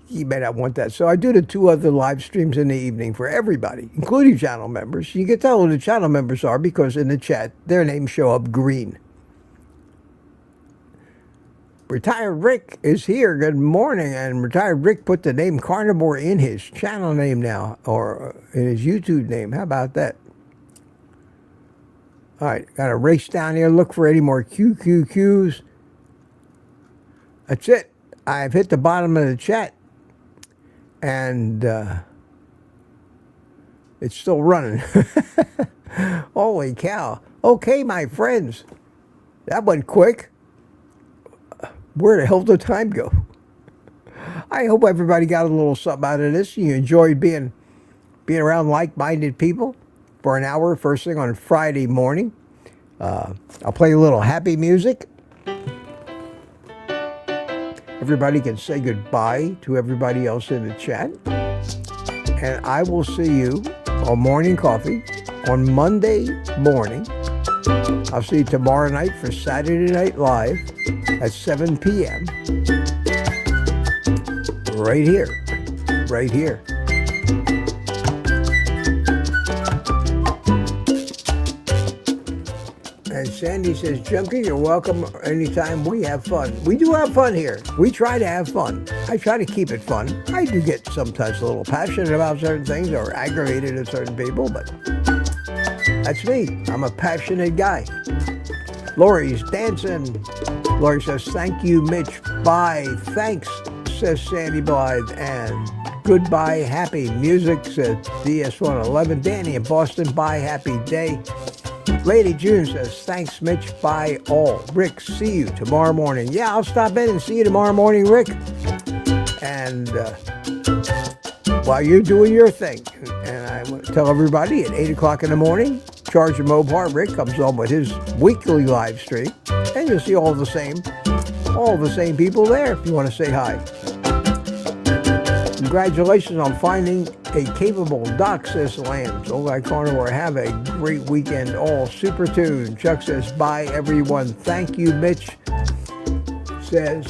S1: You may not want that. So I do the 2 other live streams in the evening for everybody, including channel members. You can tell who the channel members are because in the chat, their names show up green. Retired Rick is here. Good morning. And Retired Rick put the name Carnivore in his channel name now, or in his YouTube name. How about that? All right, got to race down here, look for any more QQQs. That's it. I've hit the bottom of the chat, and it's still running. Holy cow. Okay, my friends. That went quick. Where the hell did time go? I hope everybody got a little something out of this. You enjoyed being around like-minded people for an hour first thing on Friday morning. I'll play a little happy music. Everybody can say goodbye to everybody else in the chat. And I will see you on Morning Coffee on Monday morning. I'll see you tomorrow night for Saturday Night Live at 7 p.m. Right here. Right here. And Sandy says, Junkie, you're welcome anytime. We have fun. We do have fun here. We try to have fun. I try to keep it fun. I do get sometimes a little passionate about certain things or aggravated at certain people, but that's me. I'm a passionate guy. Lori's dancing. Lori says, thank you, Mitch. Bye. Thanks, says Sandy Blythe. And goodbye, happy music, says DS111. Danny in Boston, bye, happy day. Lady June says, thanks, Mitch. Bye all. Rick, see you tomorrow morning. Yeah, I'll stop in and see you tomorrow morning, Rick. And while you're doing your thing, and I want to tell everybody at 8 o'clock in the morning, Charge of Mopar, Rick comes on with his weekly live stream. And you'll see all the same people there if you want to say hi. Congratulations on finding a capable doc, says Lambs. OldGuyCarnivore, have a great weekend, all super tuned. Chuck says, bye, everyone. Thank you, Mitch. Says,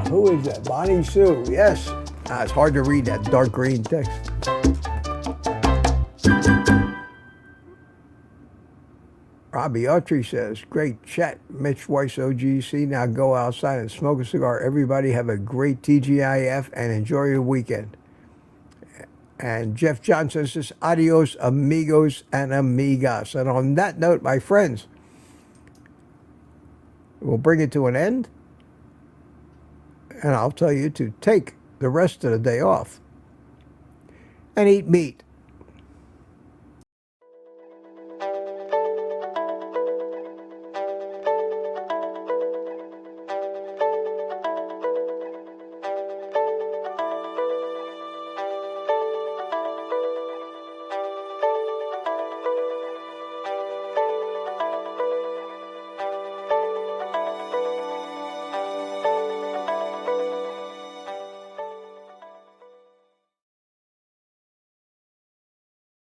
S1: who is that? Bonnie Sue. Yes. It's hard to read that dark green text. Robbie Autry says, great chat, Mitch Weiss, OGC. Now go outside and smoke a cigar. Everybody have a great TGIF and enjoy your weekend. And Jeff Johnson says, adios, amigos and amigas. And on that note, my friends, we'll bring it to an end. And I'll tell you to take the rest of the day off and eat meat.